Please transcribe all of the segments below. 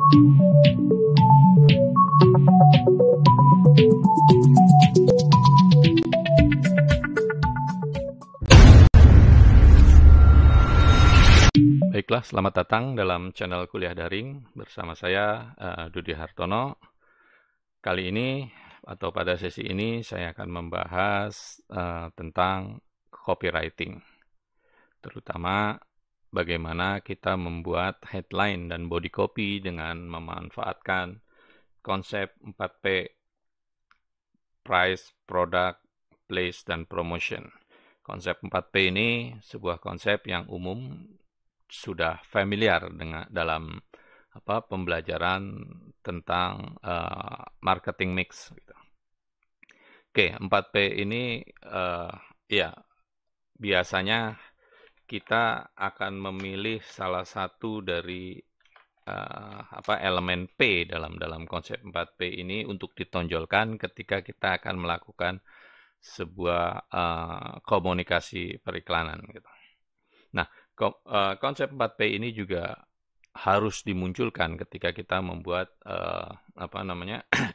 Baiklah, selamat datang dalam channel kuliah daring bersama saya Dudi Hartono. Kali ini atau pada sesi ini saya akan membahas tentang copywriting, terutama bagaimana kita membuat headline dan body copy dengan memanfaatkan konsep 4P: price, product, place, dan promotion. Konsep 4P ini sebuah konsep yang umum sudah familiar dengan dalam pembelajaran tentang marketing mix. Gitu. Oke, 4P ini ya biasanya kita akan memilih salah satu dari elemen P dalam konsep 4P ini untuk ditonjolkan ketika kita akan melakukan sebuah komunikasi periklanan. Gitu. Nah, konsep 4P ini juga harus dimunculkan ketika kita membuat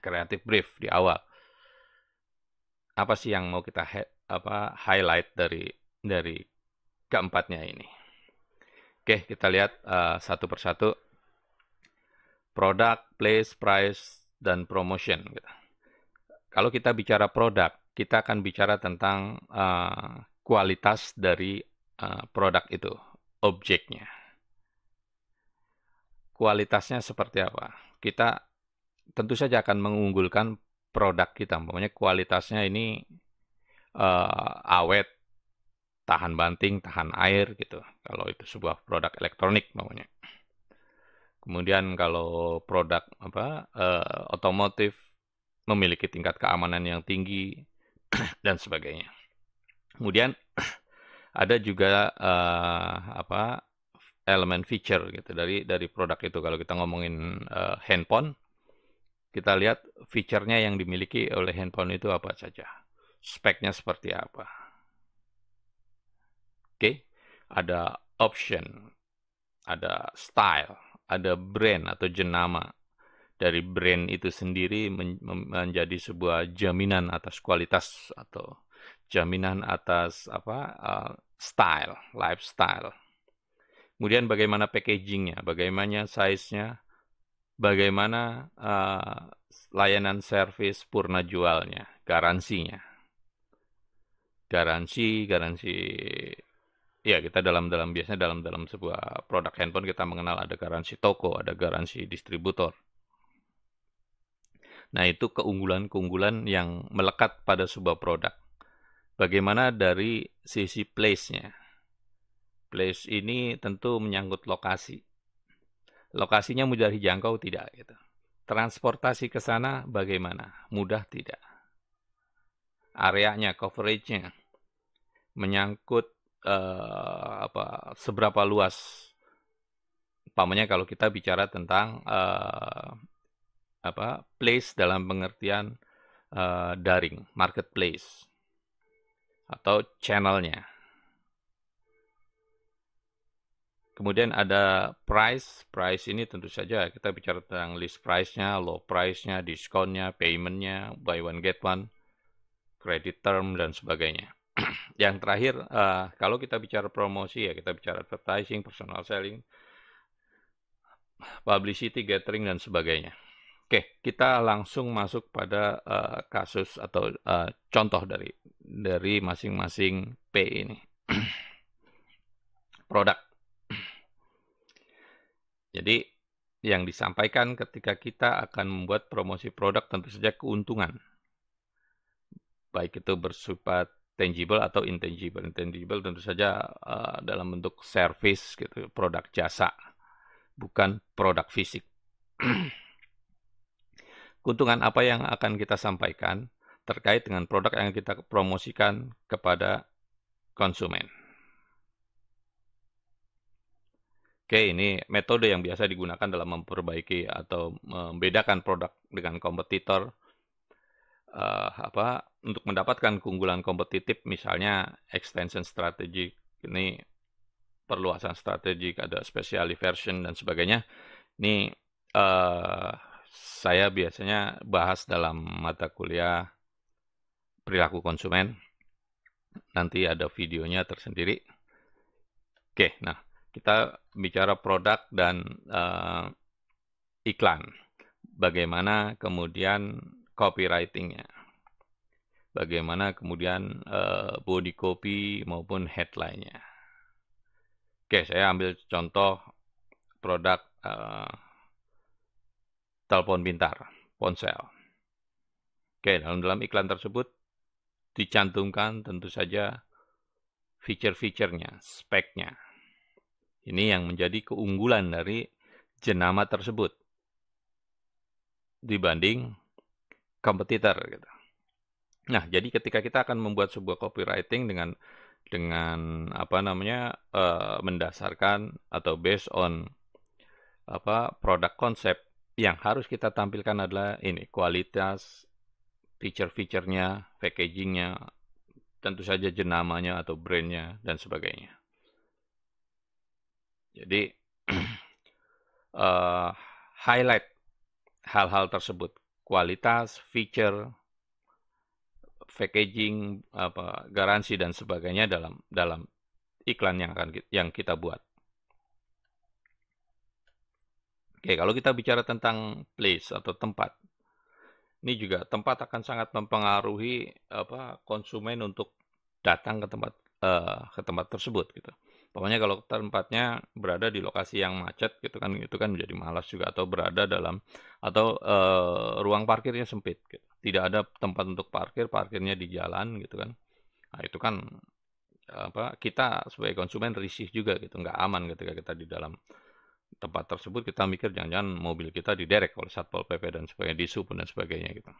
creative brief di awal. Apa sih yang mau kita highlight dari keempatnya ini? Oke, kita lihat satu persatu. Product, place, price, dan promotion. Gitu. Kalau kita bicara produk, kita akan bicara tentang kualitas dari produk itu, objeknya. Kualitasnya seperti apa? Kita tentu saja akan mengunggulkan produk kita. Pokoknya kualitasnya ini awet, tahan banting, tahan air gitu. Kalau itu sebuah produk elektronik pokoknya. Kemudian kalau produk otomotif memiliki tingkat keamanan yang tinggi dan sebagainya. Kemudian ada juga elemen feature gitu dari produk itu. Kalau kita ngomongin handphone, kita lihat feature-nya yang dimiliki oleh handphone itu apa saja. Speknya seperti apa. Oke, ada option, ada style, ada brand atau jenama. Dari brand itu sendiri menjadi sebuah jaminan atas kualitas atau jaminan atas style, lifestyle. Kemudian bagaimana packagingnya, bagaimana size-nya, bagaimana layanan servis purna jualnya, garansinya. Garansi, ya kita biasanya dalam sebuah produk handphone kita mengenal ada garansi toko, ada garansi distributor. Nah, itu keunggulan-keunggulan yang melekat pada sebuah produk. Bagaimana dari sisi place-nya? Place ini tentu menyangkut lokasi. Lokasinya mudah dijangkau tidak? Gitu. Transportasi ke sana bagaimana? Mudah tidak? Areanya, coverage-nya menyangkut seberapa luas. Umpamanya kalau kita bicara tentang place dalam pengertian daring, marketplace, atau channelnya. Kemudian ada price. Price ini tentu saja kita bicara tentang list price-nya, low price-nya, discount-nya, payment-nya, buy one get one, credit term, dan sebagainya. Yang terakhir, kalau kita bicara promosi, ya kita bicara advertising, personal selling, publicity, gathering, dan sebagainya. Oke, kita langsung masuk pada kasus atau contoh dari masing-masing P ini. Produk. Jadi, yang disampaikan ketika kita akan membuat promosi produk tentu saja keuntungan. Baik itu bersifat tangible atau intangible. Intangible tentu saja dalam bentuk service, gitu, produk jasa, bukan produk fisik. Keuntungan apa yang akan kita sampaikan terkait dengan produk yang kita promosikan kepada konsumen. Oke, ini metode yang biasa digunakan dalam memperbaiki atau membedakan produk dengan kompetitor. Untuk mendapatkan keunggulan kompetitif, misalnya extension strategic, ini perluasan strategik, ada specialty version dan sebagainya. Ini saya biasanya bahas dalam mata kuliah perilaku konsumen. Nanti ada videonya tersendiri. Oke, nah kita bicara produk dan iklan. Bagaimana kemudian copywriting-nya. Bagaimana kemudian body copy maupun headline-nya. Oke, saya ambil contoh produk telepon pintar, ponsel. Oke, dalam iklan tersebut dicantumkan tentu saja feature-feature-nya, spek-nya. Ini yang menjadi keunggulan dari jenama tersebut dibanding kompetitor gitu. Nah, jadi ketika kita akan membuat sebuah copywriting dengan mendasarkan atau based on produk konsep, yang harus kita tampilkan adalah ini kualitas, feature-feature-nya, packaging-nya, tentu saja jenamanya atau brand-nya dan sebagainya. Jadi highlight hal-hal tersebut, kualitas, feature, packaging, garansi dan sebagainya dalam iklan yang kita buat. Oke, kalau kita bicara tentang place atau tempat, ini juga tempat akan sangat mempengaruhi konsumen untuk datang ke tempat tersebut gitu. Pokoknya kalau tempatnya berada di lokasi yang macet gitu kan, itu kan menjadi malas juga, atau berada dalam ruang parkirnya sempit gitu. Tidak ada tempat untuk parkirnya di jalan gitu kan. Nah, itu kan kita sebagai konsumen risih juga gitu, nggak aman ketika kita di dalam tempat tersebut. Kita mikir jangan-jangan mobil kita diderek oleh Satpol PP dan sebagainya, disub dan sebagainya gitu.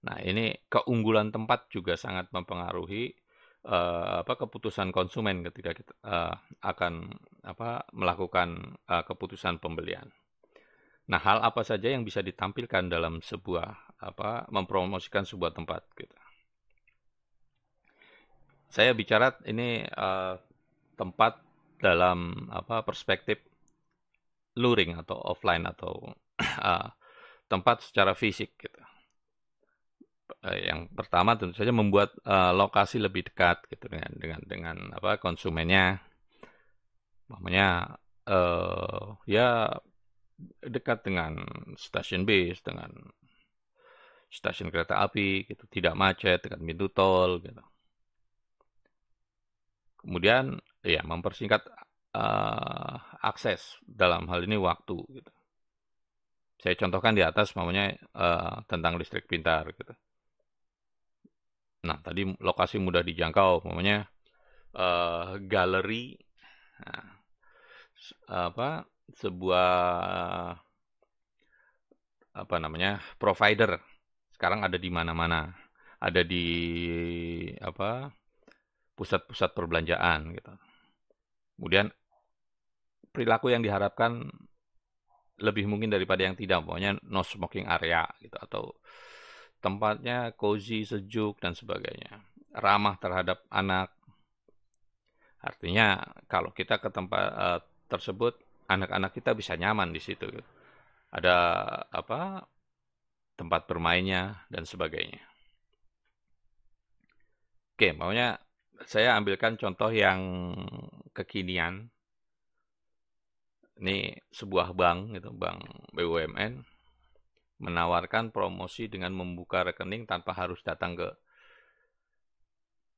Nah, ini keunggulan tempat juga sangat mempengaruhi keputusan konsumen ketika kita akan melakukan keputusan pembelian. Nah, hal apa saja yang bisa ditampilkan dalam sebuah mempromosikan sebuah tempat gitu. Saya bicara ini tempat dalam perspektif luring atau offline atau tempat secara fisik gitu. Yang pertama tentu saja membuat lokasi lebih dekat gitu dengan konsumennya. Namanya ya dekat dengan stasiun bis, dengan stasiun kereta api gitu, tidak macet, dengan pintu tol gitu. Kemudian ya mempersingkat akses, dalam hal ini waktu gitu. Saya contohkan di atas tentang listrik pintar gitu. Nah, tadi lokasi mudah dijangkau, galeri, sebuah provider sekarang ada di mana-mana, ada di pusat-pusat perbelanjaan gitu. Kemudian perilaku yang diharapkan lebih mungkin daripada yang tidak, pokoknya no smoking area gitu, atau tempatnya cozy, sejuk dan sebagainya, ramah terhadap anak. Artinya kalau kita ke tempat tersebut, anak-anak kita bisa nyaman di situ. Ada tempat bermainnya dan sebagainya. Oke, saya ambilkan contoh yang kekinian. Ini sebuah bank gitu, bank BUMN menawarkan promosi dengan membuka rekening tanpa harus datang ke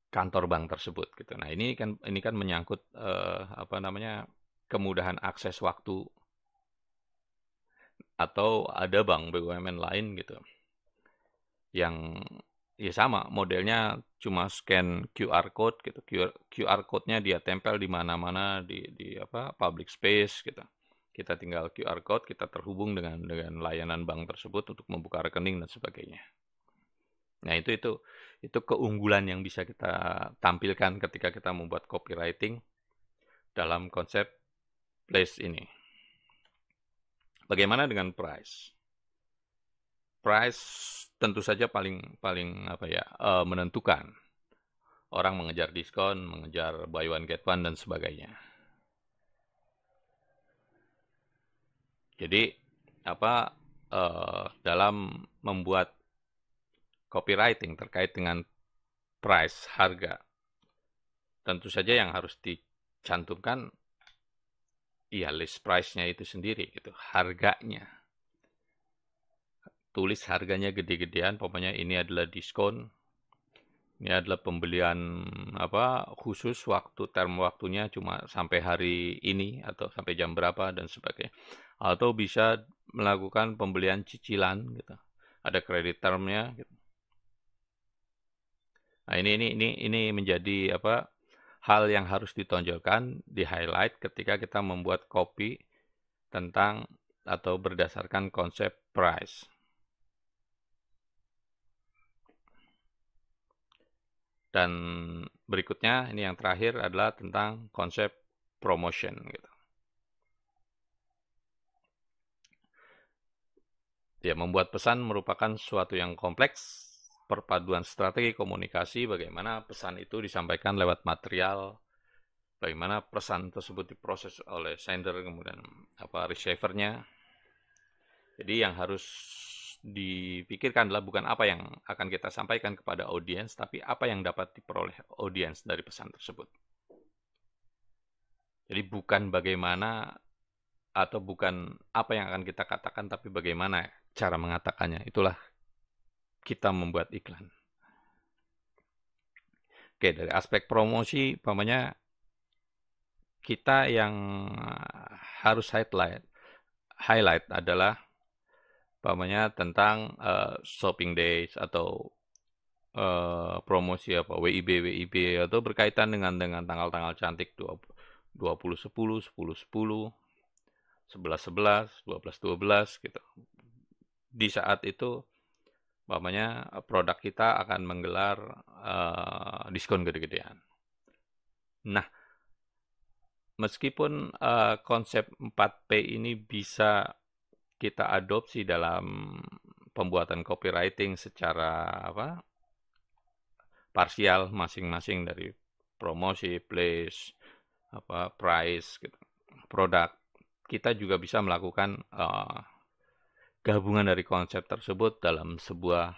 kantor bank tersebut gitu. Nah, ini kan menyangkut kemudahan akses waktu. Atau ada bank BUMN lain gitu yang ya sama, modelnya cuma scan QR code gitu. QR code-nya dia tempel di mana-mana di public space gitu. Kita tinggal QR code, kita terhubung dengan layanan bank tersebut untuk membuka rekening dan sebagainya. Nah, itu keunggulan yang bisa kita tampilkan ketika kita membuat copywriting dalam konsep place ini. Bagaimana dengan price? Price tentu saja paling menentukan. Orang mengejar diskon, mengejar buy one get one dan sebagainya. Jadi dalam membuat copywriting terkait dengan price, harga. Tentu saja yang harus dicantumkan ya list price-nya itu sendiri gitu, harganya. Tulis harganya gede-gedean, pokoknya ini adalah diskon. Ini adalah pembelian khusus term waktunya cuma sampai hari ini atau sampai jam berapa dan sebagainya. Atau bisa melakukan pembelian cicilan gitu. Ada kredit termnya gitu. Nah, ini menjadi hal yang harus ditonjolkan, di-highlight ketika kita membuat copy tentang atau berdasarkan konsep price. Dan berikutnya, ini yang terakhir adalah tentang konsep promotion gitu. Ya, membuat pesan merupakan suatu yang kompleks, perpaduan strategi komunikasi, bagaimana pesan itu disampaikan lewat material, bagaimana pesan tersebut diproses oleh sender, kemudian receiver-nya. Jadi yang harus dipikirkan adalah bukan apa yang akan kita sampaikan kepada audiens, tapi apa yang dapat diperoleh audiens dari pesan tersebut. Jadi bukan bagaimana atau bukan apa yang akan kita katakan, tapi bagaimana cara mengatakannya. Itulah kita membuat iklan. Oke, dari aspek promosi, umpamanya kita yang harus highlight adalah umpamanya tentang shopping days atau promosi WIB atau berkaitan dengan tanggal-tanggal cantik 20/10, 10/10, 11/11, 12/12 gitu. Di saat itu umpamanya produk kita akan menggelar diskon gede-gedean. Nah, meskipun konsep 4P ini bisa kita adopsi dalam pembuatan copywriting secara parsial masing-masing dari promosi, place, price, gitu, produk, kita juga bisa melakukan gabungan dari konsep tersebut dalam sebuah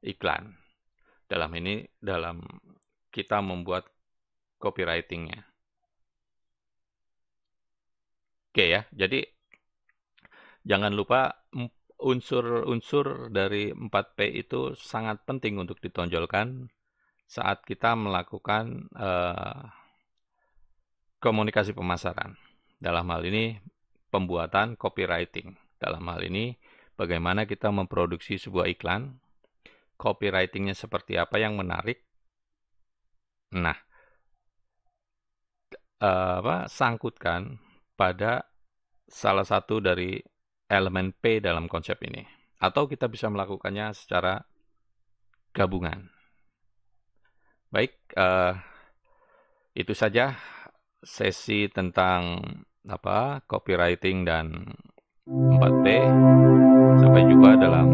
iklan. Dalam kita membuat copywriting-nya. Oke ya, jadi jangan lupa unsur-unsur dari 4P itu sangat penting untuk ditonjolkan saat kita melakukan komunikasi pemasaran. Dalam hal ini, pembuatan copywriting. Dalam hal ini, bagaimana kita memproduksi sebuah iklan, copywriting-nya seperti apa yang menarik. Nah, sangkutkan pada salah satu dari elemen P dalam konsep ini. Atau kita bisa melakukannya secara gabungan. Baik, itu saja sesi tentang copywriting dan 4P. Sampai jumpa dalam